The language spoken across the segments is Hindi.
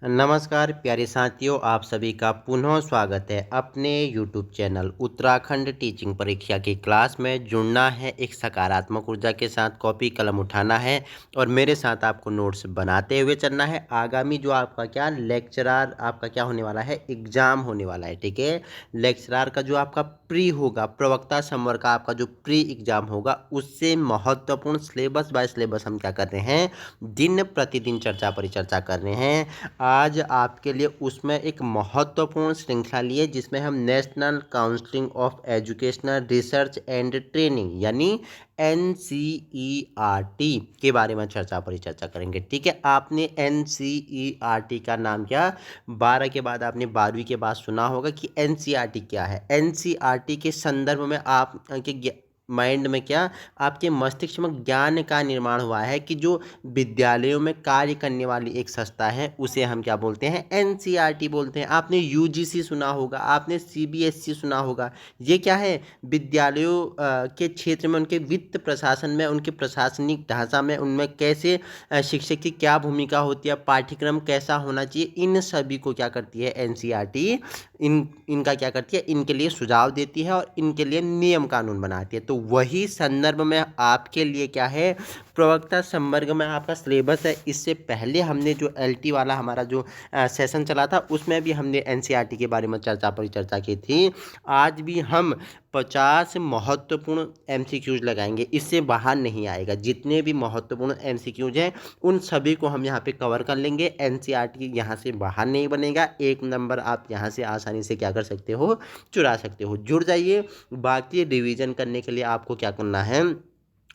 नमस्कार प्यारे साथियों, आप सभी का पुनः स्वागत है अपने YouTube चैनल उत्तराखंड टीचिंग परीक्षा की क्लास में। जुड़ना है एक सकारात्मक ऊर्जा के साथ, कॉपी कलम उठाना है और मेरे साथ आपको नोट्स बनाते हुए चलना है। आगामी जो आपका क्या लेक्चरर आपका क्या होने वाला है, एग्जाम होने वाला है, ठीक है। लेक्चरर का जो आपका प्री होगा, प्रवक्ता संवर्ग का आपका जो प्री एग्जाम होगा, उससे महत्वपूर्ण सिलेबस बाय सिलेबस हम क्या कर रहे हैं, दिन प्रतिदिन चर्चा परिचर्चा कर रहे हैं। आज आपके लिए उसमें एक महत्वपूर्ण श्रृंखला लिए जिसमें हम national council of educational research and training यानी NCERT के बारे में चर्चा परिचर्चा करेंगे, ठीक है। आपने NCERT का नाम क्या 12 के बाद आपने 12वीं के बाद सुना होगा कि NCERT क्या है। NCERT के संदर्भ में आप के माइंड में क्या, आपके मस्तिष्क में ज्ञान का निर्माण हुआ है कि जो विद्यालयों में कार्य करने वाली एक संस्था है उसे हम क्या बोलते हैं, NCERT बोलते हैं। आपने UGC सुना होगा, आपने CBSE सुना होगा। ये क्या है, विद्यालयों के क्षेत्र में उनके वित्त प्रशासन में, उनके प्रशासनिक ढांचा में, उनमें कैसे शिक्षक की क्या भूमिका होती है, पाठ्यक्रम कैसा होना चाहिए, इन सभी को क्या करती है NCERT। इनका क्या करती है, इनके लिए सुझाव देती है और इनके लिए नियम कानून बनाती है। तो वही संदर्भ में आपके लिए क्या है, प्रवक्ता संवर्ग में आपका सिलेबस है। इससे पहले हमने जो LT वाला हमारा जो सेशन चला था उसमें भी हमने NCERT के बारे में चर्चा परिचर्चा की थी। आज भी हम 50 महत्वपूर्ण MCQs लगाएंगे, इससे बाहर नहीं आएगा। जितने भी महत्वपूर्ण MCQs हैं उन सभी को हम यहाँ पे कवर कर लेंगे। NCERT यहाँ से बाहर नहीं बनेगा। एक नंबर आप यहाँ से आसानी से क्या कर सकते हो, चुरा सकते हो। जुड़ जाइए। बाकी रिवीजन करने के लिए आपको क्या करना है,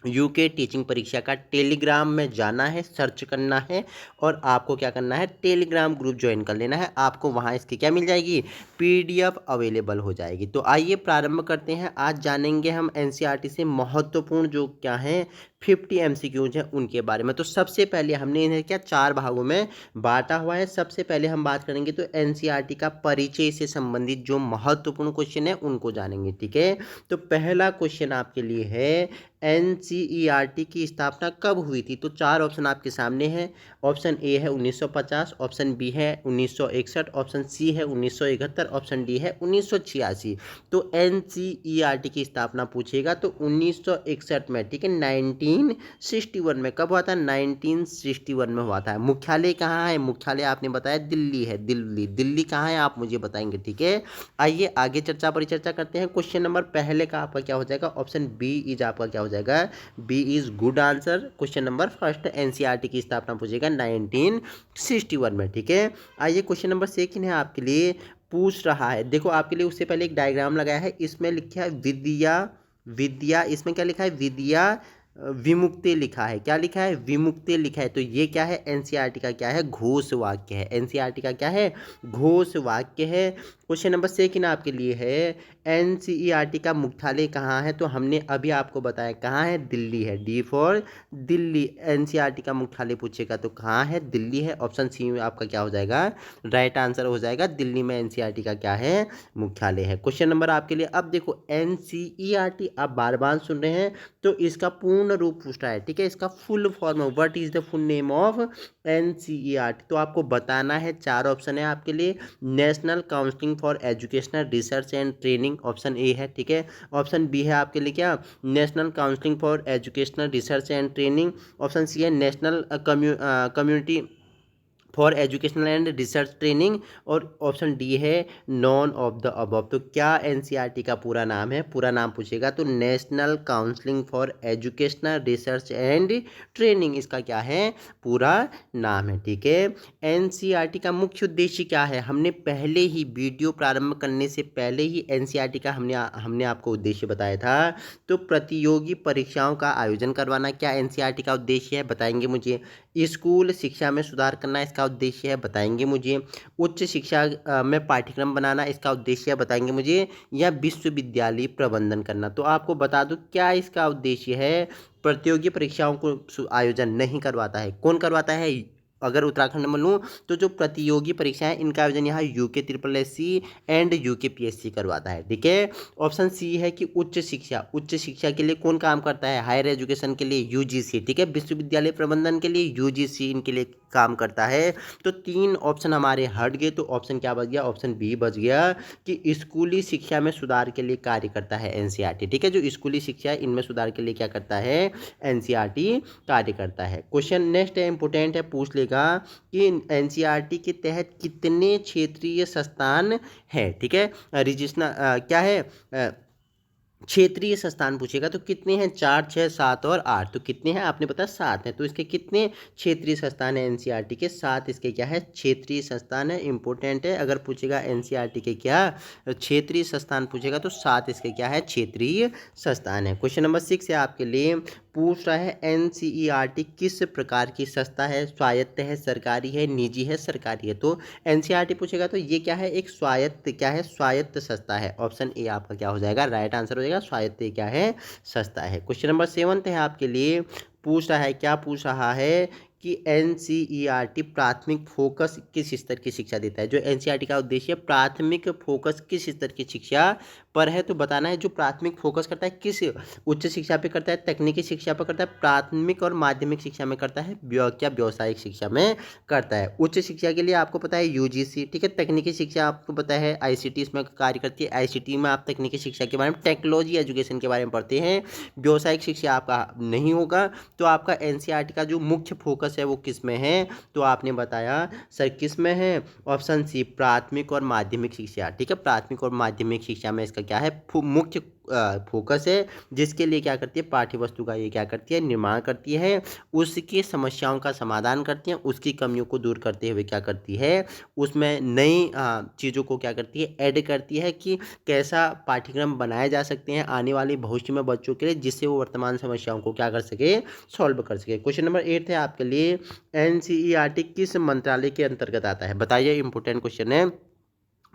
UK टीचिंग परीक्षा का टेलीग्राम में जाना है, सर्च करना है और आपको क्या करना है, टेलीग्राम ग्रुप ज्वाइन कर लेना है। आपको वहाँ इसकी क्या मिल जाएगी, PDF अवेलेबल हो जाएगी। तो आइए प्रारंभ करते हैं। आज जानेंगे हम NCERT से महत्वपूर्ण जो क्या है 50 MCQs हैं उनके बारे में। तो सबसे पहले हमने इन्हें क्या 4 भागों में बांटा हुआ है। सबसे पहले हम बात करेंगे तो NCERT का परिचय से संबंधित जो महत्वपूर्ण क्वेश्चन है उनको जानेंगे, ठीक है। तो पहला क्वेश्चन आपके लिए है, NCERT की स्थापना कब हुई थी। तो 4 ऑप्शन आपके सामने हैं। ऑप्शन ए है 1950, ऑप्शन बी है 1961, ऑप्शन सी है 1971, ऑप्शन डी है 1986। तो NCERT की स्थापना पूछेगा तो 1961 में, ठीक है। 1961 में कब हुआ था, 1961 में हुआ था। मुख्यालय कहाँ है, मुख्यालय आपने बताया दिल्ली है। दिल्ली, दिल्ली कहाँ है आप मुझे बताएंगे, ठीक है। आइए आगे चर्चा परिचर्चा करते हैं। क्वेश्चन नंबर पहले का आपका क्या हो जाएगा, ऑप्शन बी इज आपका क्या हो जाएगा, B is good answer. Question number first, NCERT की स्थापना पूछेगा 1961 में, ठीक है। आइए क्वेश्चन नंबर सेकंड है आपके लिए, पूछ रहा है, देखो आपके लिए उससे पहले एक डायग्राम लगाया है, इसमें लिखा है विद्या, विद्या इसमें क्या लिखा है, विद्या विमुक्ति लिखा है। क्या लिखा है, विमुक्ति लिखा है। तो ये क्या है, NCERT का क्या है, घोष वाक्य है। NCERT का क्या है, घोष वाक्य है। क्वेश्चन नंबर सेकंड आपके लिए है, NCERT का मुख्यालय कहाँ है। तो हमने अभी आपको बताया कहाँ है, दिल्ली है। D for Delhi. NCERT का मुख्यालय पूछेगा तो कहाँ है, दिल्ली है। ऑप्शन सी में आपका क्या हो जाएगा, राइट आंसर हो जाएगा। दिल्ली में NCERT का क्या है, मुख्यालय है। क्वेश्चन नंबर आपके लिए, अब देखो NCERT आप बार बार सुन रहे हैं तो इसका पूर्ण रूप पूछ रहा है, ठीक है। इसका full form, what is the full name of NCERT। तो आपको बताना है, 4 ऑप्शन है आपके लिए। National council for educational research and training, option A है, ठीक है। ऑप्शन बी है आपके लिए क्या, national council for educational research and training. Option C है national community for educational and research training. और ऑप्शन डी है नॉन ऑफ द अबव। तो क्या NCERT का पूरा नाम है, पूरा नाम पूछेगा तो national council for educational research and training, इसका क्या है, पूरा नाम है, ठीक है। NCERT का मुख्य उद्देश्य क्या है, हमने पहले ही वीडियो प्रारंभ करने से पहले ही NCERT का हमने आपको उद्देश्य बताया था। तो प्रतियोगी परीक्षाओं का आयोजन करवाना क्या NCERT का उद्देश्य है, बताएंगे मुझे। स्कूल शिक्षा में सुधार करना इसका उद्देश्य है, बताएंगे मुझे। उच्च शिक्षा में पाठ्यक्रम बनाना इसका उद्देश्य है, बताएंगे मुझे। या विश्वविद्यालय प्रबंधन करना। तो आपको बता दूं क्या इसका उद्देश्य है, प्रतियोगी परीक्षाओं को आयोजन नहीं करवाता है। कौन करवाता है, अगर उत्तराखंड में लूँ तो जो प्रतियोगी परीक्षाएं इनका आयोजन यहाँ UK SSSC and UK PSC करवाता है, ठीक है। ऑप्शन सी है कि उच्च शिक्षा, उच्च शिक्षा के लिए कौन काम करता है, हायर एजुकेशन के लिए UGC, ठीक है। विश्वविद्यालय प्रबंधन के लिए UGC इनके लिए काम करता है। तो 3 ऑप्शन हमारे हट गए, तो ऑप्शन क्या बच गया, ऑप्शन बी बच गया कि स्कूली शिक्षा में सुधार के लिए कार्य करता है एनसीईआरटी। ठीक है, जो स्कूली शिक्षा है इनमें सुधार के लिए क्या करता है, एनसीईआरटी कार्य करता है। क्वेश्चन नेक्स्ट है, इंपोर्टेंट है, पूछ लेगा कि एनसीईआरटी के तहत कितने क्षेत्रीय संस्थान है। ठीक है, रजिस्ट्रेशन क्या है, क्षेत्रीय संस्थान पूछेगा तो कितने हैं, 4, 6, 7 और 8। तो कितने हैं, आपने बताया 7 हैं, तो इसके कितने क्षेत्रीय संस्थान है एनसीईआरटी के, 7 इसके क्या है, क्षेत्रीय संस्थान है। इंपॉर्टेंट है, अगर पूछेगा एनसीईआरटी के क्या क्षेत्रीय संस्थान पूछेगा तो 7 इसके क्या है, क्षेत्रीय संस्थान है। क्वेश्चन नंबर 6 है आपके लिए, पूछ रहा है एनसीईआरटी किस प्रकार की संस्था है, स्वायत्त है, सरकारी है, निजी है, सरकारी है। तो एनसीईआरटी पूछेगा तो ये क्या है, एक स्वायत्त, क्या है, स्वायत्त संस्था है। ऑप्शन ए आपका क्या हो जाएगा, राइट आंसर हो जाएगा, स्वायत्त क्या है, संस्था है। क्वेश्चन नंबर 7 है आपके लिए, पूछ रहा है, क्या पूछ रहा है कि एनसीईआरटी प्राथमिक फोकस किस स्तर की शिक्षा देता है। जो एनसीईआरटी का उद्देश्य प्राथमिक फोकस किस स्तर की शिक्षा पर है, तो बताना है जो प्राथमिक फोकस करता है किस उच्च शिक्षा पे करता है, तकनीकी शिक्षा पर करता है, प्राथमिक और माध्यमिक शिक्षा में करता है, क्या व्यावसायिक शिक्षा में करता है। उच्च शिक्षा के लिए आपको पता है यूजीसी। ठीक है, तकनीकी शिक्षा आपको पता है आईसीटी इसमें कार्य करती है। आईसीटी में आप तकनीकी शिक्षा के बारे में, टेक्नोलॉजी एजुकेशन के बारे में पढ़ते हैं। व्यावसायिक शिक्षा आपका नहीं होगा। तो आपका एनसीईआरटी का जो मुख्य फोकस है वो किस में है, तो आपने बताया सर किस में है, ऑप्शन सी प्राथमिक और माध्यमिक शिक्षा। ठीक है, प्राथमिक और माध्यमिक शिक्षा में इसका क्या है, मुख्य फोकस है, जिसके लिए क्या करती है, पाठ्य वस्तु का ये क्या करती है, निर्माण करती है, उसकी समस्याओं का समाधान करती है, उसकी कमियों को दूर करते हुए क्या करती है, उसमें नई चीज़ों को क्या करती है, ऐड करती है कि कैसा पाठ्यक्रम बनाए जा सकते हैं आने वाले भविष्य में बच्चों के लिए, जिससे वो वर्तमान समस्याओं को क्या कर सके, सॉल्व कर सके। क्वेश्चन नंबर 8 है आपके लिए, एनसीईआरटी किस मंत्रालय के अंतर्गत आता है, बताइए, इंपोर्टेंट क्वेश्चन है,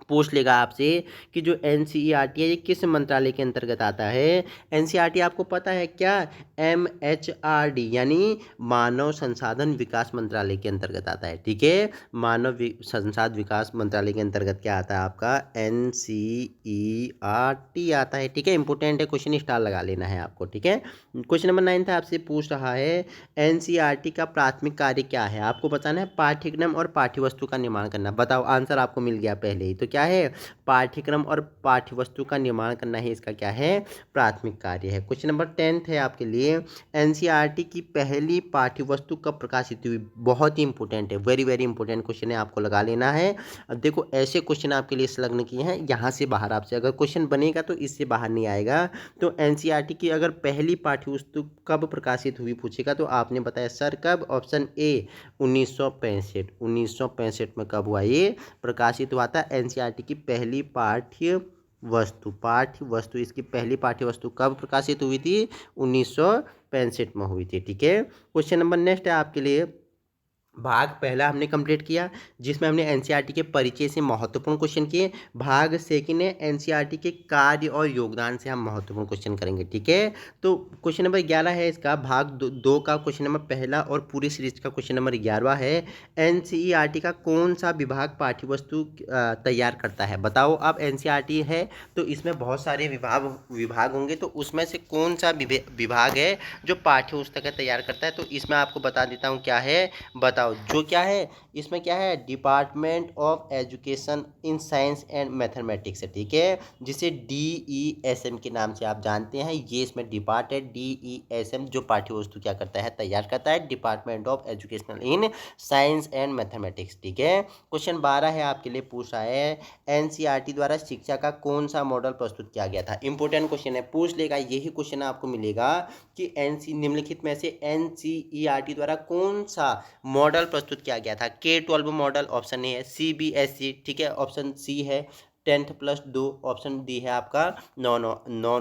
पूछ लेगा आपसे कि जो एनसीईआरटी है ये किस मंत्रालय के अंतर्गत आता है। एनसीईआरटी आपको पता है क्या, एमएचआरडी यानी मानव संसाधन विकास मंत्रालय के अंतर्गत आता है। ठीक है, संसाधन विकास मंत्रालय के अंतर्गत क्या आता है आपका, एनसीईआरटी आता है। ठीक है, इंपोर्टेंट है, क्वेश्चन स्टार लगा लेना है आपको। ठीक है, क्वेश्चन नंबर 9 था, आपसे पूछ रहा है एनसीईआरटी का प्राथमिक कार्य क्या है, आपको बताना है पाठ्यक्रम और पाठ्यवस्तु का निर्माण करना। बताओ, आंसर आपको मिल गया पहले ही, तो क्या है, पाठ्यक्रम और पाठ्यवस्तु का निर्माण करना ही इसका क्या है, प्राथमिक कार्य है। क्वेश्चन नंबर 10 है आपके लिए, एनसीईआरटी की पहली पाठ्यवस्तु कब प्रकाशित हुई, बहुत ही इंपॉर्टेंट है, वेरी वेरी इंपॉर्टेंट क्वेश्चन है, आपको लगा लेना है। अब देखो ऐसे क्वेश्चन आपके लिए संलग्न किए हैं, यहाँ से बाहर आपसे अगर क्वेश्चन बनेगा तो इससे बाहर नहीं आएगा। तो एनसीईआरटी की अगर पहली पाठ्यवस्तु कब प्रकाशित हुई पूछेगा तो आपने बताया सर कब, ऑप्शन ए 1965 में कब हुआ ये प्रकाशित हुआ था। एनसीईआरटी की पहली पाठ्य वस्तु इसकी पहली पाठ्य वस्तु कब प्रकाशित हुई थी, 1965 में हुई थी। ठीक है, क्वेश्चन नंबर नेक्स्ट है आपके लिए, भाग पहला हमने कंप्लीट किया जिसमें हमने एनसीईआरटी के परिचय से महत्वपूर्ण क्वेश्चन किए। भाग सेकंड है एनसीईआरटी के कार्य और योगदान से हम महत्वपूर्ण क्वेश्चन करेंगे। ठीक है, तो क्वेश्चन नंबर 11 है इसका, भाग दो का क्वेश्चन नंबर पहला और पूरी सीरीज का क्वेश्चन नंबर 11 है, एनसीईआरटी का कौन सा विभाग पाठ्यवस्तु तैयार करता है। बताओ, अब एनसीईआरटी है तो इसमें बहुत सारे विभाग होंगे, तो उसमें से कौन सा विभाग है जो पाठ्यपुस्तक तैयार करता है। तो इसमें आपको बता देता हूँ क्या है, बताओ जो क्या है, इसमें क्या है, department of education in science and mathematics है। ठीक है, जिसे DESM के नाम से आप जानते हैं, ये इसमें डिपार्ट है, DESM जो पाठ्यवस्तु क्या करता है, तैयार करता है, department of education in science and mathematics. ठीक है, क्वेश्चन 12 है आपके लिए, पूछ रहा है एनसीईआरटी द्वारा शिक्षा का कौन सा मॉडल प्रस्तुत किया गया था। इंपोर्टेंट क्वेश्चन है, पूछ लेगा, यही क्वेश्चन आपको मिलेगा कि निम्नलिखित में से एनसीईआरटी द्वारा कौन सा मॉडल प्रस्तुत किया गया था। K-12 मॉडल ऑप्शन ए है, CBSE ठीक है, ऑप्शन सी है 10+2, ऑप्शन डी है आपका नॉन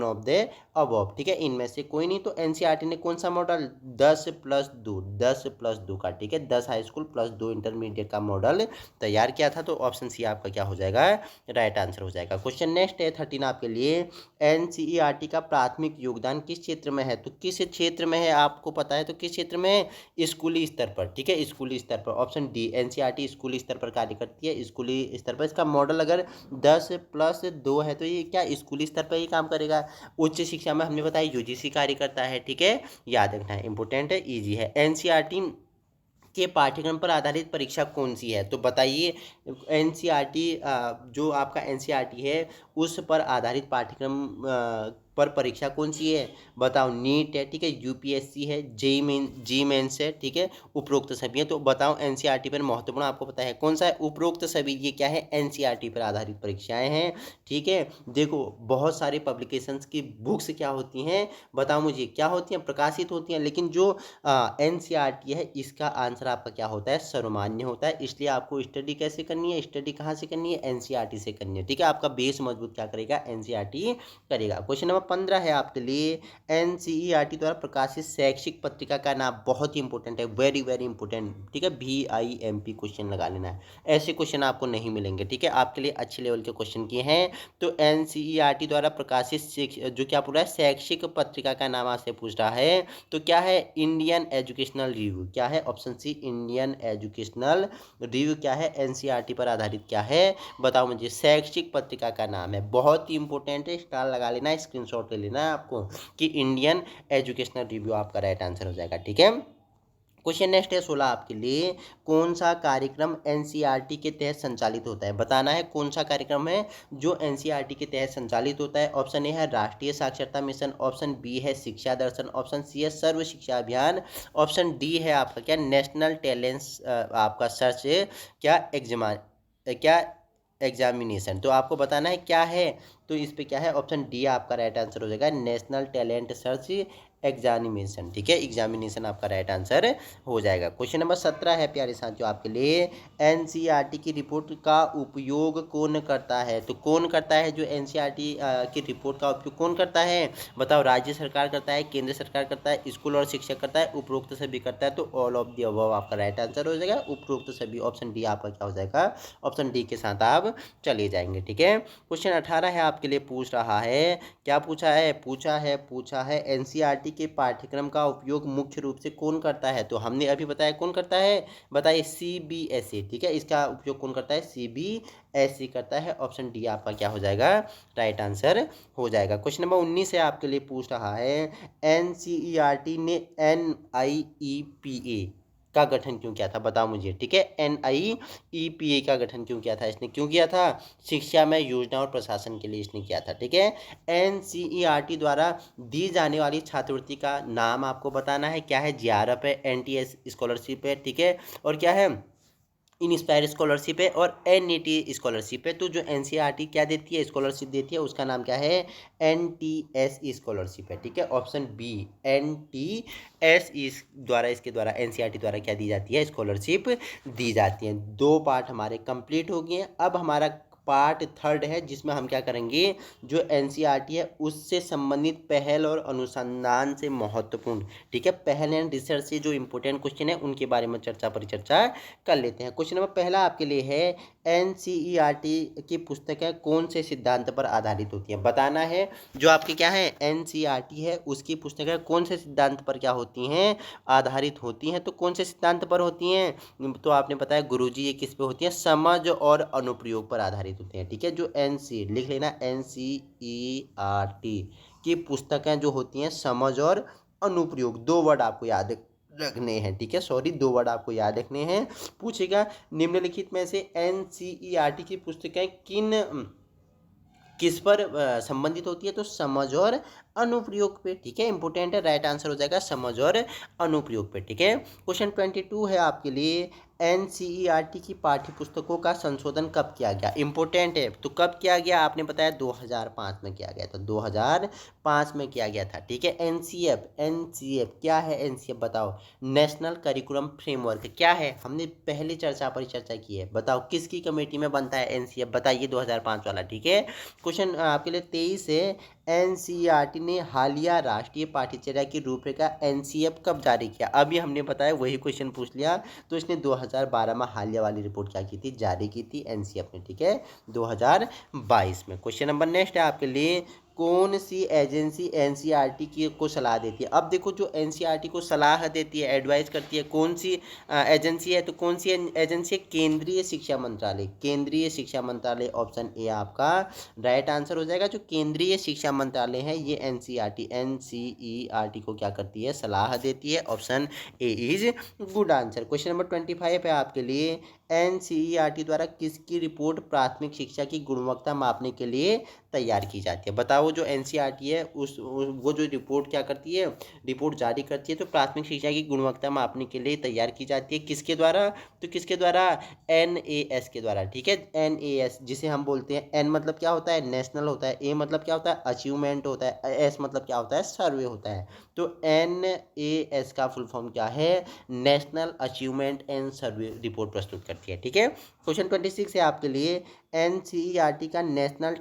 ऑफ द अबव। ठीक है, इनमें से कोई नहीं। तो एनसीईआरटी ने कौन सा मॉडल, 10+2 का, ठीक है, 10 हाई स्कूल प्लस 2 इंटरमीडिएट का मॉडल तैयार किया था। तो ऑप्शन सी आपका क्या हो जाएगा, राइट आंसर हो जाएगा। क्वेश्चन नेक्स्ट है 13 आपके लिए, एनसीईआरटी का प्राथमिक योगदान किस क्षेत्र में है। तो किस क्षेत्र में है आपको पता है, तो किस क्षेत्र में, स्कूली स्तर पर। ठीक है, स्कूली स्तर पर, ऑप्शन डी, एनसीईआरटी स्कूली स्तर पर कार्य करती है, स्कूली स्तर पर। इसका मॉडल अगर 10+2 है तो ये क्या स्कूली स्तर पर ही काम करेगा। उच्च शिक्षा में हमने बताया यूजीसी कार्य करता है। ठीक है, याद रखना है, इंपॉर्टेंट है, इजी है। एनसीईआरटी के पाठ्यक्रम पर आधारित परीक्षा कौन सी है? तो बताइए, एनसीईआरटी जो आपका एनसीईआरटी है उस पर आधारित पाठ्यक्रम पर परीक्षा कौन सी है? बताओ, नीट है, ठीक है, यूपीएससी है, जी मेंस है, ठीक है, उपरोक्त सभी है। तो बताओ एनसीईआरटी पर महत्वपूर्ण आपको पता है कौन सा है? उपरोक्त सभी, ये क्या है? एनसीईआरटी पर आधारित परीक्षाएं हैं, ठीक है। देखो, बहुत सारी पब्लिकेशंस की बुक्स क्या होती हैं, बताओ मुझे, क्या होती हैं? प्रकाशित होती हैं, लेकिन जो एनसीईआरटी है इसका आंसर आपका क्या होता है? सर्वमान्य होता है। इसलिए आपको स्टडी कैसे करनी है? स्टडी कहाँ से करनी है? एनसीईआरटी से करनी है, ठीक है। आपका बेस मजबूत क्या करेगा? एनसीईआरटी करेगा। क्वेश्चन नंबर 15 है आपके लिए, एनसीईआरटी द्वारा प्रकाशित शैक्षिक पत्रिका का नाम, बहुत ही इंपॉर्टेंट है, वेरी वेरी इंपॉर्टेंट, ठीक है। VIMP क्वेश्चन लगा लेना है, ऐसे क्वेश्चन आपको नहीं मिलेंगे, ठीक है। आपके लिए अच्छे लेवल के क्वेश्चन किए हैं। तो एनसीईआरटी द्वारा प्रकाशित जो क्या पूरा है शैक्षिक पत्रिका का नाम आपसे पूछ रहा है, तो क्या है? Indian educational review. क्या है? Option C, Indian educational review. क्या है? एनसीईआरटी पर आधारित क्या है? बताओ मुझे, शैक्षिक पत्रिका का नाम है, बहुत ही इंपॉर्टेंट है, स्टार लगा लेना, स्क्रीनशॉट ले लेना है आपको कि इंडियन एजुकेशनल रिव्यू आपका राइट आंसर हो जाएगा, ठीक है। क्वेश्चन नेक्स्ट है 16 आपके लिए, कौन सा कार्यक्रम एनसीईआरटी के तहत संचालित होता है? बताना है कौन सा कार्यक्रम है जो एनसीईआरटी के तहत संचालित होता है। ऑप्शन ए है राष्ट्रीय साक्षरता मिशन, ऑप्शन बी है शिक्षा दर्शन, ऑप्शन सी है सर्व शिक्षा अभियान, ऑप्शन डी है आपका क्या? नेशनल टैलेंट्स आपका सर्च क्या क्या एग्जामिनेशन। तो आपको बताना है क्या है, तो इस पे क्या है? ऑप्शन डी आपका राइट आंसर हो जाएगा, नेशनल टैलेंट सर्च एग्जामिनेशन, ठीक है। एग्जामिनेशन आपका राइट आंसर हो जाएगा। क्वेश्चन नंबर 17 है प्यारे साथियों आपके लिए, एनसीईआरटी की रिपोर्ट का उपयोग कौन करता है? तो कौन करता है जो एनसीईआरटी की रिपोर्ट का उपयोग कौन करता है? बताओ, राज्य सरकार करता है, केंद्र सरकार करता है, स्कूल और शिक्षक करता है, उपरोक्त सभी करता है। तो ऑल ऑफ द अबव आपका राइट आंसर हो जाएगा, उपरोक्त सभी। ऑप्शन डी आपका क्या हो जाएगा? ऑप्शन डी के साथ आप चले जाएंगे, ठीक है। क्वेश्चन 18 है आपके लिए, पूछ रहा है, क्या पूछा है एनसीईआरटी के पाठ्यक्रम का उपयोग मुख्य रूप से कौन करता है? तो हमने अभी बताया कौन करता है, बताइए, सीबीएसई, ठीक है। इसका उपयोग कौन करता है? सीबीएसई करता है। ऑप्शन डी आपका क्या हो जाएगा? राइट आंसर हो जाएगा। क्वेश्चन नंबर 19 है आपके लिए, पूछ रहा है एनसीईआरटी ने NIEPA का गठन क्यों किया था? बताओ मुझे, ठीक है। NIEPA का गठन क्यों किया था? इसने क्यों किया था? शिक्षा में योजना और प्रशासन के लिए इसने किया था, ठीक है। एनसीईआरटी द्वारा दी जाने वाली छात्रवृत्ति का नाम आपको बताना है, क्या है? JRF है, NTS स्कॉलरशिप है, ठीक है, और क्या है? इंस्पायर स्कॉलरशिप है, और NET स्कॉलरशिप है। तो जो एनसीईआरटी क्या देती है, स्कॉलरशिप देती है, उसका नाम क्या है? NTS स्कॉलरशिप है, ठीक है। ऑप्शन बी, NTS द्वारा, इसके द्वारा एनसीईआरटी द्वारा क्या दी जाती है? स्कॉलरशिप दी जाती है। 2 पार्ट हमारे कंप्लीट हो गए हैं। अब हमारा पार्ट 3 है, जिसमें हम क्या करेंगे, जो एनसीईआरटी है उससे संबंधित पहल और अनुसंधान से महत्वपूर्ण, ठीक है, पहल एंड रिसर्च से जो इंपॉर्टेंट क्वेश्चन है उनके बारे में परिचर्चा कर लेते हैं। क्वेश्चन नंबर पहला आपके लिए है, एनसीईआरटी की पुस्तकें कौन से सिद्धांत पर आधारित होती हैं? बताना है, जो आपकी क्या है एनसीईआरटी है उसकी पुस्तकें कौन से सिद्धांत पर क्या होती हैं? आधारित होती हैं। तो कौन से सिद्धांत पर होती हैं? तो आपने बताया गुरुजी, ये किस पे होती हैं? समझ और अनुप्रयोग पर आधारित होते हैं, ठीक है। जो लिख लेना, एनसीईआरटी की पुस्तकें जो होती हैं समझ और अनुप्रयोग, 2 वर्ड आपको याद रखने हैं, ठीक है। सॉरी, 2 वर्ड आपको याद रखने हैं। पूछेगा, निम्नलिखित में से एनसीईआरटी की पुस्तकें किस पर संबंधित होती है? तो समझ और अनुप्रयोग पे, ठीक है, इंपॉर्टेंट है, राइट आंसर हो जाएगा समझ और अनुप्रयोग पे, ठीक है। क्वेश्चन 22 है आपके लिए, एनसीईआरटी की पाठ्य पुस्तकों का संशोधन कब किया गया? इंपॉर्टेंट है, तो कब किया गया? आपने बताया 2005 में किया गया था, 2005 में किया गया था, ठीक है। एनसीएफ क्या है? एनसीएफ बताओ, नेशनल करिकुलम फ्रेमवर्क क्या है? हमने पहले परिचर्चा की है, बताओ किसकी कमेटी में बनता है एनसीएफ? बताइए, 2005 वाला, ठीक है। क्वेश्चन आपके लिए 23 है, एनसीईआरटी ने हालिया राष्ट्रीय पाठ्यचर्या की रूपरेखा एनसीएफ कब जारी किया? अभी हमने बताया, वही क्वेश्चन पूछ लिया। तो इसने 2012 में हालिया वाली रिपोर्ट क्या की थी? जारी की थी एनसीएफ ने, ठीक है, 2022 में। क्वेश्चन नंबर नेक्स्ट है आपके लिए, कौन सी एजेंसी एनसीईआरटी की को सलाह देती है? अब देखो जो एनसीईआरटी को सलाह देती है, एडवाइस करती है, कौन सी एजेंसी है? तो कौन सी एजेंसी है? केंद्रीय शिक्षा मंत्रालय। केंद्रीय शिक्षा मंत्रालय ऑप्शन ए आपका राइट आंसर हो जाएगा। जो केंद्रीय शिक्षा मंत्रालय है ये एनसीईआरटी को क्या करती है? सलाह देती है। Option A is good answer. Question number 25 है आपके लिए, एनसीईआरटी द्वारा किसकी रिपोर्ट प्राथमिक शिक्षा की गुणवत्ता मापने के लिए तैयार की जाती है? बताओ जो एनसीईआरटी है वो जो रिपोर्ट क्या करती है? रिपोर्ट जारी करती है तो प्राथमिक शिक्षा की गुणवत्ता मापने के लिए तैयार की जाती है। किसके द्वारा? तो किसके द्वारा? एनएएस के द्वारा। ठीक है, एनएएस जिसे हम बोलते हैं, एन मतलब क्या होता है? नेशनल होता है, ए मतलब क्या होता है? अचीवमेंट होता है, एस मतलब क्या होता है? सर्वे होता है। तो एनएएस का फुल फॉर्म क्या है? National achievement and survey report प्रस्तुत करती है। ठीक है, क्वेश्चन 26 है आपके लिए, एनसीईआरटी का नेशनल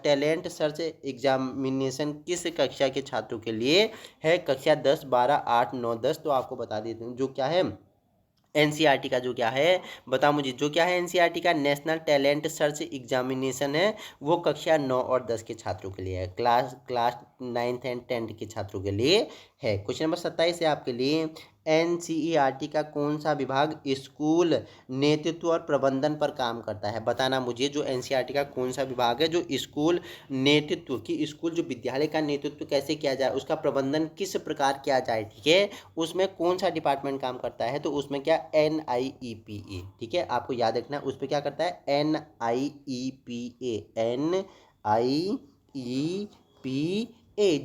टैलेंट सर्च एग्जामिनेशन किस कक्षा के छात्रों के लिए है? कक्षा 10, 12, 8, 9, 10। तो आपको बता देते हूँ जो क्या है एनसीईआरटी का जो क्या है, बताओ मुझे, जो क्या है एनसीईआरटी का नेशनल टैलेंट सर्च एग्जामिनेशन है वो कक्षा 9 और 10 के छात्रों के लिए है, क्लास 9th एंड 10th के छात्रों के लिए है। क्वेश्चन नंबर 27 है आपके लिए, एनसीईआरटी का कौन सा विभाग स्कूल नेतृत्व और प्रबंधन पर काम करता है? बताना मुझे, जो एनसीईआरटी का कौन सा विभाग है जो स्कूल नेतृत्व की, स्कूल जो विद्यालय का नेतृत्व कैसे किया जाए, उसका प्रबंधन किस प्रकार किया जाए, ठीक है, उसमें कौन सा डिपार्टमेंट काम करता है? तो उसमें क्या? NIEPA। ठीक है, आपको याद रखना है उस पर क्या करता है? NIEPA, NIEPA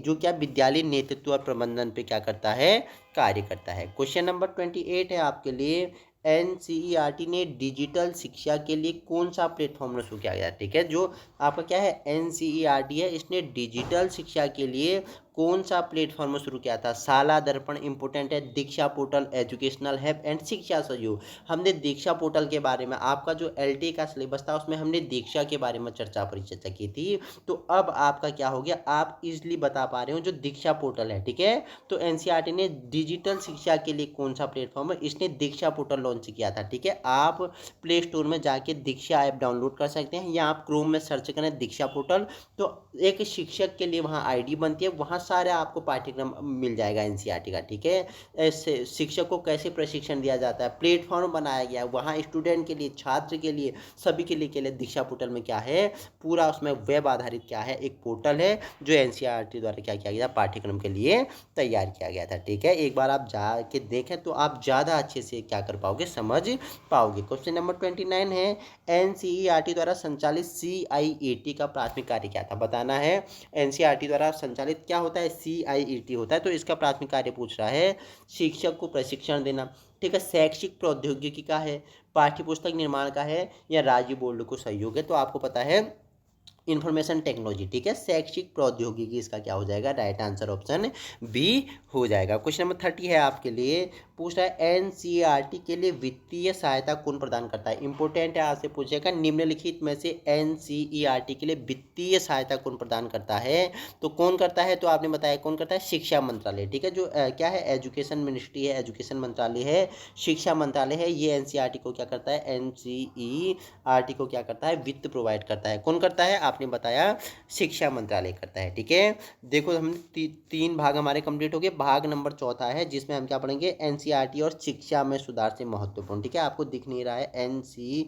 जो क्या विद्यालय नेतृत्व और प्रबंधन पे क्या करता है? कार्य करता है। क्वेश्चन नंबर 28 है आपके लिए, एनसीईआरटी ने डिजिटल शिक्षा के लिए कौन सा प्लेटफॉर्म शुरू किया गया? ठीक है, जो आपका क्या है एनसीईआरटी है, इसने डिजिटल शिक्षा के लिए कौन सा प्लेटफॉर्म शुरू किया था? शाला दर्पण इंपोर्टेंट है, दीक्षा पोर्टल, एजुकेशनल हब एंड शिक्षा सहयोग। हमने दीक्षा पोर्टल के बारे में, आपका जो LT का सिलेबस था उसमें हमने दीक्षा के बारे में परिचर्चा की थी। तो अब आपका क्या हो गया, आप इजिली बता पा रहे हो जो दीक्षा पोर्टल है। ठीक है, तो एनसीईआरटी ने डिजिटल शिक्षा के लिए कौन सा प्लेटफॉर्म है? इसने दीक्षा पोर्टल लॉन्च किया था। ठीक है, आप प्ले स्टोर में जाके दीक्षा ऐप डाउनलोड कर सकते हैं या आप क्रोम में सर्च करें दीक्षा पोर्टल, तो एक शिक्षक के लिए वहाँ ID बनती है, वहाँ सारे आपको पाठ्यक्रम मिल जाएगा एनसीईआरटी का। ठीक है, ऐसे शिक्षक को कैसे प्रशिक्षण दिया जाता है, प्लेटफॉर्म बनाया गया है वहाँ स्टूडेंट के लिए, छात्र के लिए, सभी के लिए दीक्षा पोर्टल में क्या है, पूरा उसमें वेब आधारित क्या है, एक पोर्टल है जो एनसीईआरटी द्वारा क्या किया गया, पाठ्यक्रम के लिए तैयार किया गया था। ठीक है, एक बार आप जाके देखें तो आप ज़्यादा अच्छे से क्या कर पाओगे, समझ पाओगे। क्वेश्चन नंबर 29 है, एनसीईआरटी द्वारा संचालित CIET का प्राथमिक कार्य क्या था? बताना है, एनसीईआरटी द्वारा संचालित क्या होता है? CIET होता है। तो इसका प्राथमिक कार्य पूछ रहा है शिक्षक को प्रशिक्षण देना। ठीक है, शैक्षिक प्रौद्योगिकी का है, पाठ्य पुस्तक निर्माण का है, या राज्य बोर्ड को सहयोग है? तो आपको पता है इंफॉर्मेशन टेक्नोलॉजी। ठीक है, शैक्षिक प्रौद्योगिकी इसका क्या हो जाएगा? राइट आंसर ऑप्शन बी हो जाएगा। क्वेश्चन नंबर 30 है आपके लिए, पूछ रहा है एनसीईआरटी के लिए वित्तीय सहायता कौन प्रदान करता है? इंपॉर्टेंट है, आपसे पूछेगा निम्नलिखित में से एनसीईआरटी के लिए वित्तीय सहायता कौन प्रदान करता है? तो कौन करता है? तो आपने बताया कौन करता है? शिक्षा मंत्रालय। ठीक है, जो क्या है एजुकेशन मिनिस्ट्री है, एजुकेशन मंत्रालय है, शिक्षा मंत्रालय है, ये एनसीईआरटी को क्या करता है? एनसीईआरटी को क्या करता है? वित्त प्रोवाइड करता है। कौन करता है? आपने बताया शिक्षा मंत्रालय करता है। ठीक है, देखो हम तीन भाग हमारे कंप्लीट हो गए। भाग नंबर चौथा है जिसमें हम क्या पढ़ेंगे? एनसीईआरटी और शिक्षा में सुधार से महत्वपूर्ण। ठीक है, आपको दिख नहीं रहा है, एनसीईआरटी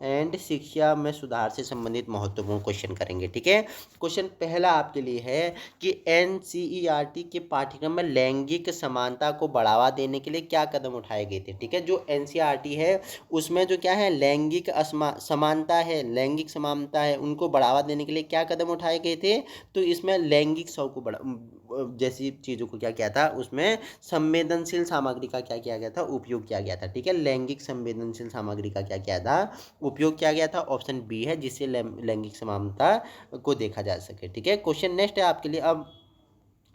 एंड शिक्षा में सुधार से संबंधित महत्वपूर्ण क्वेश्चन करेंगे। ठीक है, क्वेश्चन पहला आपके लिए है कि एनसीईआरटी के पाठ्यक्रम में लैंगिक समानता को बढ़ावा देने के लिए क्या कदम उठाए गए थे? ठीक है, जो एनसीईआरटी है उसमें जो क्या है लैंगिक समानता है, लैंगिक समानता है, उनको बढ़ावा देने के लिए क्या कदम उठाए गए थे? तो इसमें लैंगिक शव को जैसी चीज़ों को क्या किया था, उसमें संवेदनशील सामग्री का क्या किया गया था? उपयोग किया गया था। ठीक है, लैंगिक संवेदनशील सामग्री का क्या किया था? उपयोग किया गया था। ऑप्शन बी है, जिससे लैंगिक समानता को देखा जा सके। ठीक है, क्वेश्चन नेक्स्ट है आपके लिए, अब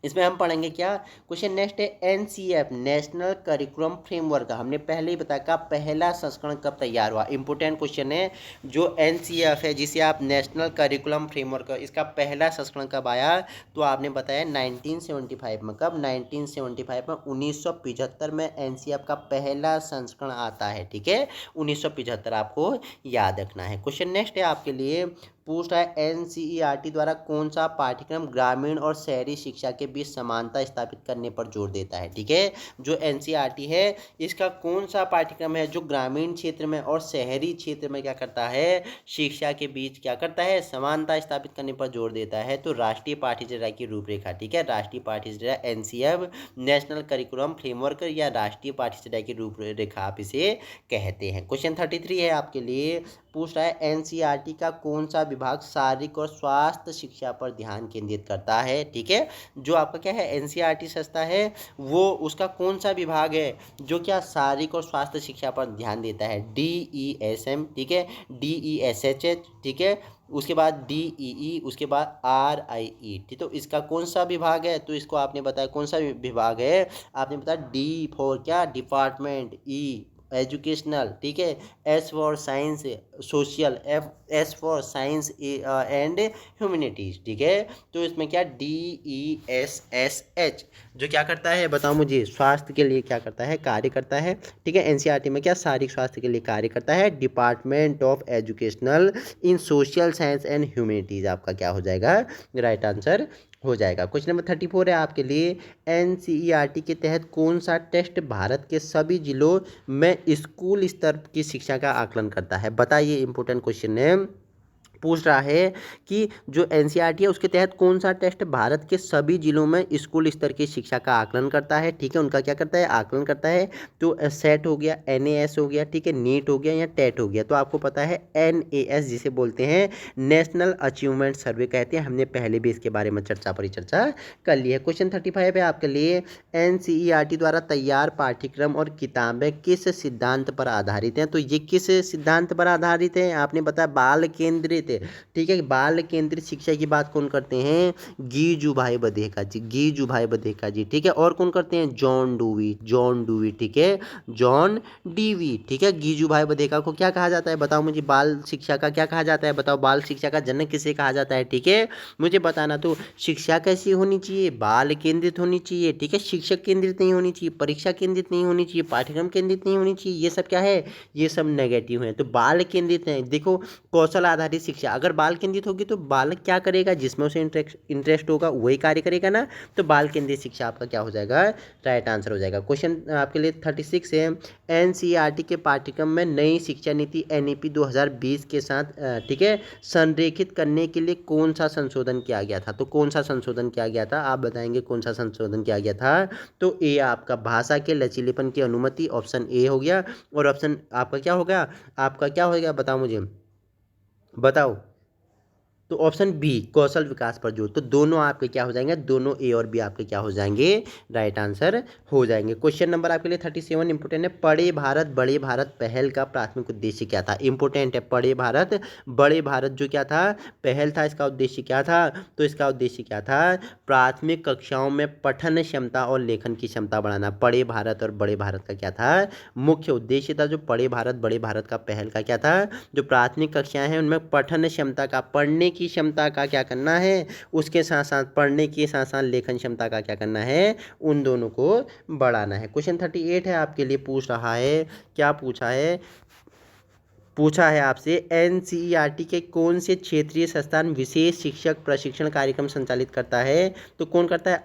इसमें हम पढ़ेंगे क्या? क्वेश्चन नेक्स्ट है, NCF नेशनल करिकुलम फ्रेमवर्क का हमने पहले ही बताया का पहला संस्करण कब तैयार हुआ? इंपोर्टेंट क्वेश्चन है। जो NCF है जिसे आप नेशनल करिकुलम फ्रेमवर्क, इसका पहला संस्करण कब आया? तो आपने बताया 1975 में। कब? 1975 में, 1975 में NCF का पहला संस्करण आता है। ठीक है, 1975 आपको याद रखना है। क्वेश्चन नेक्स्ट है आपके लिए, पूछ रहा है एनसीईआरटी द्वारा कौन सा पाठ्यक्रम ग्रामीण और शहरी शिक्षा के बीच समानता स्थापित करने पर जोर देता है। ठीक है, जो एनसीईआरटी है इसका कौन सा पाठ्यक्रम है जो ग्रामीण क्षेत्र में और शहरी क्षेत्र में क्या करता है, शिक्षा के बीच क्या करता है, समानता स्थापित करने पर जोर देता है। तो राष्ट्रीय पाठ्यचर्या की रूपरेखा। ठीक है, राष्ट्रीय पाठ्यचर्या एनसीएफ, नेशनल करिकुलम फ्रेमवर्क या राष्ट्रीय पाठ्यचर्या की रूपरेखा आप इसे कहते हैं। क्वेश्चन 33 है आपके लिए, पूछ रहा है एनसीईआरटी का कौन सा विभाग शारीरिक और स्वास्थ्य शिक्षा पर ध्यान केंद्रित करता है। ठीक है, जो आपका क्या है एनसीईआरटी संस्था है वो उसका कौन सा विभाग है जो क्या शारीरिक और स्वास्थ्य शिक्षा पर ध्यान देता है। DESM, ठीक है, DESHH, ठीक है, उसके बाद DEE, उसके बाद RIE। ठीक, तो इसका कौन सा विभाग है, तो इसको आपने बताया कौन सा विभाग है, आपने बताया D फॉर क्या डिपार्टमेंट, E एजुकेशनल, ठीक है, S for science social, S for science and humanities. ठीक है, तो इसमें क्या DESSH जो क्या करता है बताओ मुझे, स्वास्थ्य के लिए क्या करता है, कार्य करता है। ठीक है, एनसीईआरटी में क्या शारीरिक स्वास्थ्य के लिए कार्य करता है, department of educational in social science and humanities आपका क्या हो जाएगा, राइट आंसर हो जाएगा। क्वेश्चन नंबर 34 है आपके लिए, एनसीईआरटी के तहत कौन सा टेस्ट भारत के सभी जिलों में स्कूल स्तर की शिक्षा का आकलन करता है। बताइए, इंपॉर्टेंट क्वेश्चन है, पूछ रहा है कि जो एनसीईआरटी है उसके तहत कौन सा टेस्ट भारत के सभी जिलों में स्कूल स्तर की शिक्षा का आकलन करता है। ठीक है, उनका क्या करता है, आकलन करता है। तो सेट हो गया, NAS हो गया, ठीक है, नीट हो गया या टेट हो गया। तो आपको पता है NAS जिसे बोलते हैं नेशनल अचीवमेंट सर्वे कहते हैं, हमने पहले भी इसके बारे में चर्चा परिचर्चा कर ली है। क्वेश्चन 35 है आपके लिए, एनसीईआरटी द्वारा तैयार पाठ्यक्रम और किताबें किस सिद्धांत पर आधारित हैं। तो ये किस सिद्धांत पर आधारित है, आपने बताया बाल केंद्रित। ठीक है, बाल केंद्रित शिक्षा की बात कौन करते हैं, गीजूभाई बधेका जी, गीजूभाई बधेका जी। ठीक है, और कौन करते हैं, जॉन डूवी, ठीक है, जॉन डीवी। ठीक है, गीजूभाई बधेका को क्या कहा जाता है बताओ मुझे, बाल शिक्षा का क्या कहा जाता है बताओ, बाल शिक्षा का जनक किसे कहा जाता है। ठीक है, मुझे बताना। तो शिक्षा कैसी होनी चाहिए, बाल केंद्रित होनी चाहिए। ठीक है, शिक्षक केंद्रित नहीं होनी चाहिए, परीक्षा केंद्रित नहीं होनी चाहिए, पाठ्यक्रम केंद्रित नहीं होनी चाहिए। ये सब क्या है, ये सब नेगेटिव है। तो बाल केंद्रित है, देखो कौशल आधारित शिक्षा, अगर बाल केंद्रित होगी तो बालक क्या करेगा, जिसमें उसे इंटरेस्ट होगा वही कार्य करेगा ना। तो बाल केंद्रित शिक्षा आपका क्या हो जाएगा, राइट आंसर हो जाएगा। क्वेश्चन आपके लिए 36 है, एनसीईआरटी के पाठ्यक्रम में नई शिक्षा नीति NEP 2020 के साथ ठीक है संरेखित करने के लिए कौन सा संशोधन किया गया था। तो कौन सा संशोधन किया गया था, आप बताएंगे कौन सा संशोधन किया गया था। तो ए आपका भाषा के लचीलेपन की अनुमति, ऑप्शन ए हो गया। और ऑप्शन आपका क्या होगा, आपका क्या होगा बताओ मुझे, बताओ। तो ऑप्शन बी कौशल विकास पर जोर। तो दोनों आपके क्या हो जाएंगे, दोनों ए और बी आपके क्या हो जाएंगे, राइट आंसर हो जाएंगे। क्वेश्चन नंबर आपके लिए 37 इंपोर्टेंट है, पढ़े भारत बड़े भारत पहल का प्राथमिक उद्देश्य क्या था। इंपोर्टेंट है, पढ़े भारत बड़े भारत जो क्या था, पहल था, इसका उद्देश्य क्या था। तो इसका उद्देश्य क्या था, प्राथमिक कक्षाओं में पठन क्षमता और लेखन की क्षमता बढ़ाना। पढ़े भारत और बड़े भारत का क्या था, मुख्य उद्देश्य था। जो पढ़े भारत बड़े भारत का पहल का क्या था, जो प्राथमिक कक्षाएं हैं उनमें पठन क्षमता का, पढ़ने की क्षमता का क्या करना है, उसके साथ साथ पढ़ने के साथ साथ लेखन क्षमता का क्या करना है, उन दोनों को बढ़ाना है। क्वेश्चन 38 है आपके लिए, पूछ रहा है, क्या पूछा है, पूछा है आपसे एनसीईआरटी के कौन से क्षेत्रीय संस्थान विशेष शिक्षक प्रशिक्षण कार्यक्रम संचालित करता है। तो कौन करता है,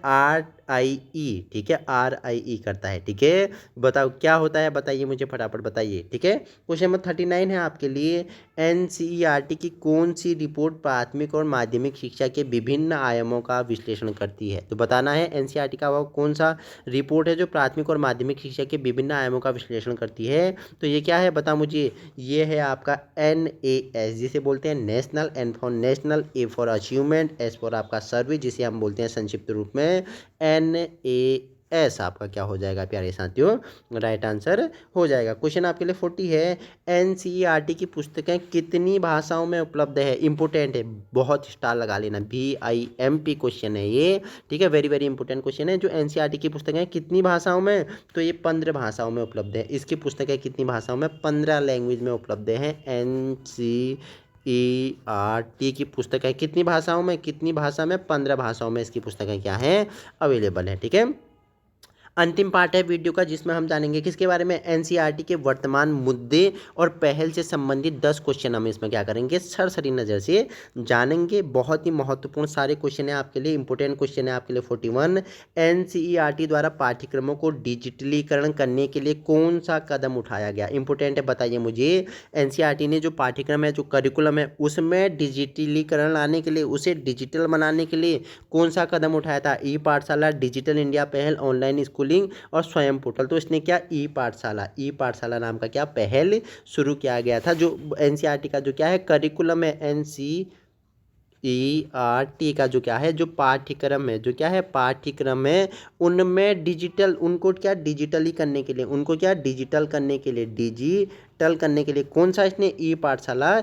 RIE। ठीक है, RIE करता है। ठीक है, बताओ क्या होता है, बताइए मुझे फटाफट बताइए। ठीक है, क्वेश्चन नंबर 39 है आपके लिए, एनसीईआरटी की कौन सी रिपोर्ट प्राथमिक और माध्यमिक शिक्षा के विभिन्न आयामों का विश्लेषण करती है। तो बताना है एनसीईआरटी का वो कौन सा रिपोर्ट है जो प्राथमिक और माध्यमिक शिक्षा के विभिन्न आयामों का विश्लेषण करती है। तो ये क्या है बताओ मुझे, ये है आपका NAS जिसे बोलते हैं national, N for national, A for achievement, S for आपका सर्वे जिसे हम बोलते हैं संक्षिप्त रूप में NAS आपका क्या हो जाएगा प्यारे साथियों, राइट आंसर हो जाएगा। क्वेश्चन आपके लिए 40 है, एनसीईआरटी की पुस्तकें कितनी भाषाओं में उपलब्ध है। इंपोर्टेंट है, बहुत स्टार लगा लेना, VIMP क्वेश्चन है ये। ठीक है, वेरी वेरी इंपोर्टेंट क्वेश्चन है। जो एनसीईआरटी की पुस्तकें कितनी भाषाओं में, तो ये 15 भाषाओं में उपलब्ध है। इसकी पुस्तकें कितनी भाषाओं में, 15 लैंग्वेज में उपलब्ध है। NCERT की पुस्तकें कितनी भाषाओं में, कितनी भाषा में, 15 भाषाओं में इसकी पुस्तकें क्या हैं, अवेलेबल है। ठीक है, अंतिम पार्ट है वीडियो का जिसमें हम जानेंगे किसके बारे में, एनसीईआरटी के वर्तमान मुद्दे और पहल से संबंधित 10 क्वेश्चन हम इसमें क्या करेंगे, सरसरी नज़र से जानेंगे। बहुत ही महत्वपूर्ण सारे क्वेश्चन है आपके लिए, इंपॉर्टेंट क्वेश्चन है आपके लिए। 41, एनसीईआरटी द्वारा पाठ्यक्रमों को डिजिटलीकरण करने के लिए कौन सा कदम उठाया गया, इंपॉर्टेंट है, बताइए मुझे। एनसीईआरटी ने जो पाठ्यक्रम है, जो करिकुलम है, उसमें डिजिटलीकरण लाने के लिए, उसे डिजिटल बनाने के लिए कौन सा कदम उठाया था, ई पाठशाला, डिजिटल इंडिया पहल, ऑनलाइन स्कूलिंग और स्वयं पोर्टल। तो इसने क्या, ई पाठशाला नाम का क्या पहल शुरू किया गया था। जो एनसीईआरटी का जो क्या है करिकुलम है, एनसीईआरटी का जो क्या है, जो पाठ्यक्रम है, जो क्या है पाठ्यक्रम है, उनमें डिजिटल, उनको क्या डिजिटली करने के लिए, उनको क्या डिजिटल करने के लिए, डिजिटल करने के लिए कौन सा इसने ई पाठशाला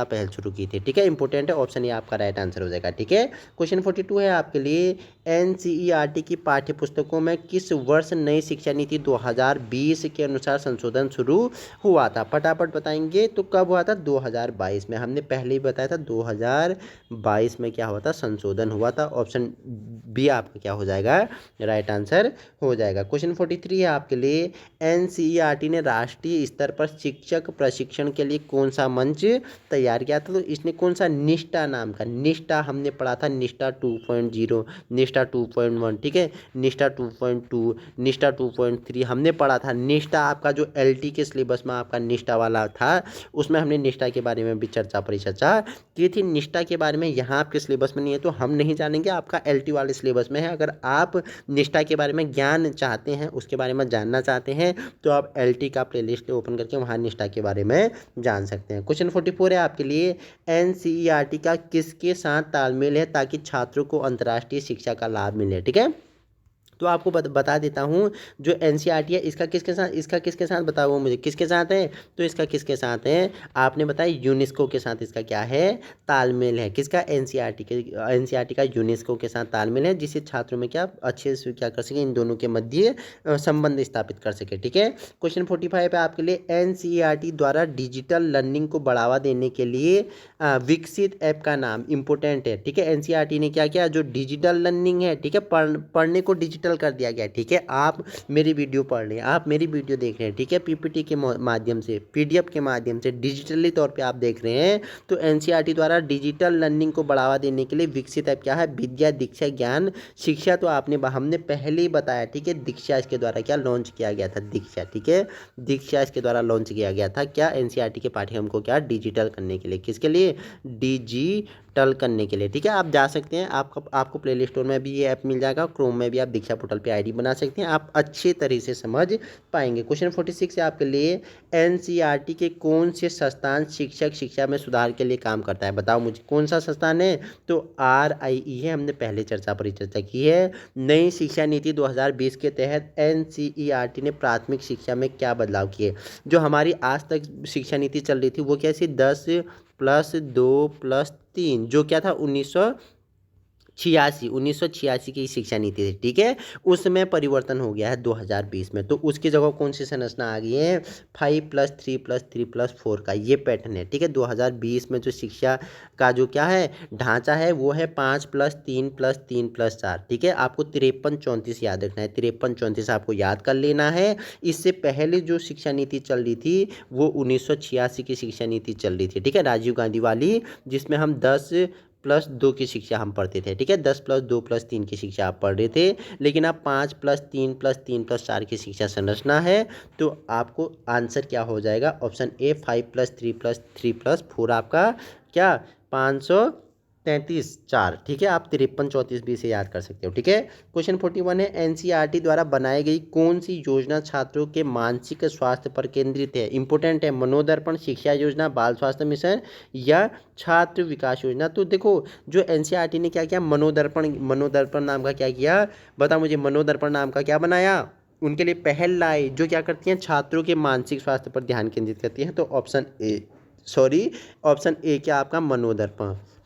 पहल शुरू की थी। ठीक है, इंपॉर्टेंट है, ऑप्शन ये आपका राइट आंसर हो जाएगा। ठीक है, क्वेश्चन 42 है आपके लिए, एनसीईआरटी की पाठ्य पुस्तकों में किस वर्ष नई शिक्षा नीति 2020 के अनुसार संशोधन शुरू हुआ था। फटाफट बताएंगे, तो कब हुआ था, 2022 में। हमने पहले ही बताया था 2022 में क्या हुआ था, संशोधन हुआ था। ऑप्शन बी आपका क्या हो जाएगा, राइट आंसर हो जाएगा। क्वेश्चन 43 है आपके लिए, एनसीईआरटी ने राष्ट्रीय स्तर पर शिक्षक प्रशिक्षण के लिए कौन सा मंच तैयार किया था। तो इसने कौन सा, निष्ठा नाम का, निष्ठा हमने पढ़ा था, निष्ठा 2.0, निष्ठा 2.1, ठीक है, निष्ठा 2.2, निष्ठा 2.3 हमने पढ़ा था। निष्ठा आपका जो एलटी के सिलेबस में आपका निष्ठा वाला था, उसमें हमने निष्ठा के बारे में भी परिचर्चा की थी। निष्ठा के बारे में यहाँ आपके सिलेबस में नहीं है तो हम नहीं जानेंगे, आपका एलटी वाले सिलेबस में है। अगर आप निष्ठा के बारे में ज्ञान चाहते हैं, उसके बारे में जानना चाहते हैं, तो आप एलटी का प्लेलिस्ट ओपन करके वहाँ निष्ठा के बारे में जान सकते हैं। क्वेश्चन 44 है आपके लिए, एनसीईआरटी का किसके साथ तालमेल है ताकि छात्रों को अंतर्राष्ट्रीय शिक्षा का लाभ मिले। ठीक है, तो आपको बता देता हूँ, जो एनसीईआरटी है इसका किसके साथ बताओ मुझे, किसके साथ है। तो इसका किसके साथ है, आपने बताया यूनेस्को के साथ इसका क्या है, तालमेल है। किसका, एनसीईआरटी का यूनेस्को के साथ तालमेल है, जिससे छात्रों में क्या अच्छे से क्या कर सके, इन दोनों के मध्य संबंध स्थापित कर सके। ठीक है, क्वेश्चन 45 है आपके लिए, एनसीईआरटी द्वारा डिजिटल लर्निंग को बढ़ावा देने के लिए विकसित ऐप का नाम, इंपोर्टेंट है। ठीक है, एनसीईआरटी ने क्या किया, जो डिजिटल लर्निंग है, ठीक है, पढ़ने को डिजिटल कर दिया गया। ठीक है, आप मेरी वीडियो पढ़ रहे हैं, आप मेरी वीडियो देख रहे हैं, ठीक है, पीपीटी के माध्यम से, पीडीएफ के माध्यम से, डिजिटली तौर पे आप देख रहे हैं। तो एनसीईआरटी द्वारा डिजिटल लर्निंग को बढ़ावा देने के लिए विकसित ऐप क्या है, विद्या दीक्षा ज्ञान शिक्षा। तो हमने पहले ही बताया, ठीक है, दीक्षा इसके द्वारा क्या लॉन्च किया गया था, दीक्षा। ठीक है, दीक्षा इसके द्वारा लॉन्च किया गया था, क्या, एनसीईआरटी के पाठ्यक्रम को क्या डिजिटल करने के लिए, किसके लिए, डिजिटल करने के लिए। ठीक है, आप जा सकते हैं, आपको प्ले स्टोर में भी ये ऐप मिल जाएगा, क्रोम में भी आप दीक्षा पोर्टल पे आईडी बना सकते हैं, आप अच्छे तरह से समझ पाएंगे। क्वेश्चन 46 है आपके लिए, एनसीईआरटी के कौन से संस्थान शिक्षक शिक्षा में सुधार के लिए काम करता है, बताओ मुझे कौन सा संस्थान है। तो RIE है, हमने पहले परिचर्चा की है। नई शिक्षा नीति 2020 के तहत एनसीईआरटी ने प्राथमिक शिक्षा में क्या बदलाव किए। जो हमारी आज तक शिक्षा नीति चल रही थी वो कैसी, 10+2+3, जो क्या था 1986 की शिक्षा नीति थी। ठीक है, उसमें परिवर्तन हो गया है 2020 में, तो उसकी जगह कौन सी संरचना आ गई है, 5+3+3+4 का ये पैटर्न है। ठीक है, 2020 में जो शिक्षा का जो क्या है ढांचा है वो है 5+3+3+4। ठीक है, आपको 53-34 याद रखना है, 53-34 आपको याद कर लेना है। इससे पहले जो शिक्षा नीति चल रही थी वो 1986 की शिक्षा नीति चल रही थी। ठीक है, राजीव गांधी वाली, जिसमें हम 10+2 की शिक्षा हम पढ़ते थे। ठीक है, 10+2+3 की शिक्षा आप पढ़ रहे थे, लेकिन आप 5+3+3+4 की शिक्षा संरचना है। तो आपको आंसर क्या हो जाएगा, ऑप्शन ए 5+3+3+4 आपका क्या 533 ठीक है, आप 53-34 से याद कर सकते हो। ठीक है, क्वेश्चन 41 है, एनसीईआरटी द्वारा बनाई गई कौन सी योजना छात्रों के मानसिक स्वास्थ्य पर केंद्रित है, इंपोर्टेंट है, मनोदर्पण, शिक्षा योजना, बाल स्वास्थ्य मिशन या छात्र विकास योजना। तो देखो, जो एनसीईआरटी ने क्या किया, मनोदर्पण नाम का क्या किया, बता मुझे, मनोदर्पण नाम का क्या बनाया, उनके लिए पहल लाई, जो क्या करती हैं, छात्रों के मानसिक स्वास्थ्य पर ध्यान केंद्रित करती हैं। तो ऑप्शन ए क्या आपका,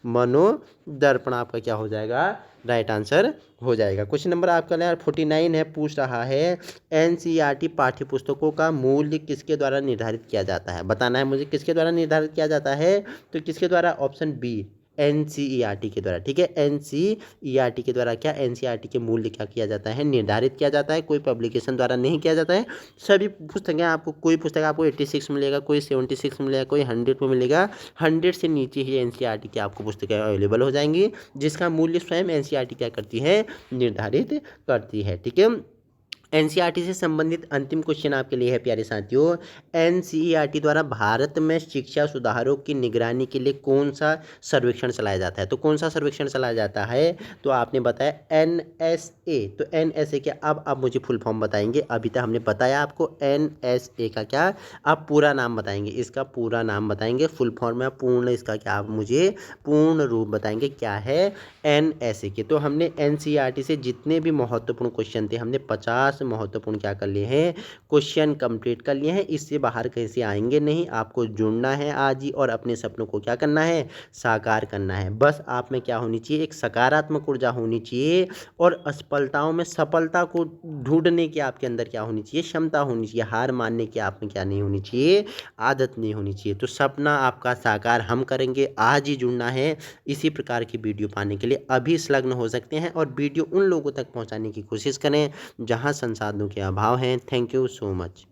मनोदर्पण आपका क्या हो जाएगा, राइट आंसर हो जाएगा। क्वेश्चन नंबर आपका 49 है, पूछ रहा है एनसीईआरटी पाठ्य पुस्तकों का मूल्य किसके द्वारा निर्धारित किया जाता है, बताना है मुझे किसके द्वारा निर्धारित किया जाता है। तो किसके द्वारा, ऑप्शन बी एनसीईआरटी के द्वारा, ठीक है। एनसीईआरटी के द्वारा क्या, एनसीईआरटी के मूल्य क्या किया जाता है, निर्धारित किया जाता है, कोई पब्लिकेशन द्वारा नहीं किया जाता है। सभी पुस्तकें आपको, कोई पुस्तक आपको 86 मिलेगा, कोई 76 मिलेगा, कोई 100 में मिलेगा। 100 से नीचे ही एनसीईआरटी की आपको पुस्तकें अवेलेबल हो जाएंगी, जिसका मूल्य स्वयं एनसीईआरटी क्या करती है, निर्धारित करती है, ठीक है। एनसीईआरटी से संबंधित अंतिम क्वेश्चन आपके लिए है प्यारे साथियों, एनसीईआरटी द्वारा भारत में शिक्षा सुधारों की निगरानी के लिए कौन सा सर्वेक्षण चलाया जाता है। तो कौन सा सर्वेक्षण चलाया जाता है, तो आपने बताया एनएसए। तो एनएसए क्या, अब आप मुझे फुल फॉर्म बताएंगे। अभी तक हमने बताया आपको एनएसए का क्या, आप पूरा नाम बताएंगे, इसका पूरा नाम बताएंगे, फुल फॉर्म में पूर्ण इसका क्या, आप मुझे पूर्ण रूप बताएंगे क्या है एनएसए के। तो हमने एनसीईआरटी से जितने भी महत्वपूर्ण क्वेश्चन थे, हमने 50 महत्वपूर्ण क्या कर लिए हैं, क्वेश्चन कंप्लीट कर लिए हैं। इससे बाहर कहीं से आएंगे नहीं, आपको जुड़ना है आज ही और अपने सपनों को क्या करना है, साकार करना है। बस आप में क्या होनी चाहिए, एक सकारात्मक ऊर्जा होनी चाहिए और असफलताओं में सफलता को ढूंढने की आपके अंदर क्या होनी चाहिए, क्षमता होनी चाहिए। हार मानने की आप में क्या नहीं होनी चाहिए, आदत नहीं होनी चाहिए। तो सपना आपका साकार हम करेंगे, आज ही जुड़ना है। इसी प्रकार की वीडियो पाने के लिए अभी संलग्न हो सकते हैं और वीडियो उन लोगों तक पहुंचाने की कोशिश करें जहां संसाधनों के अभाव हैं। Thank you so much.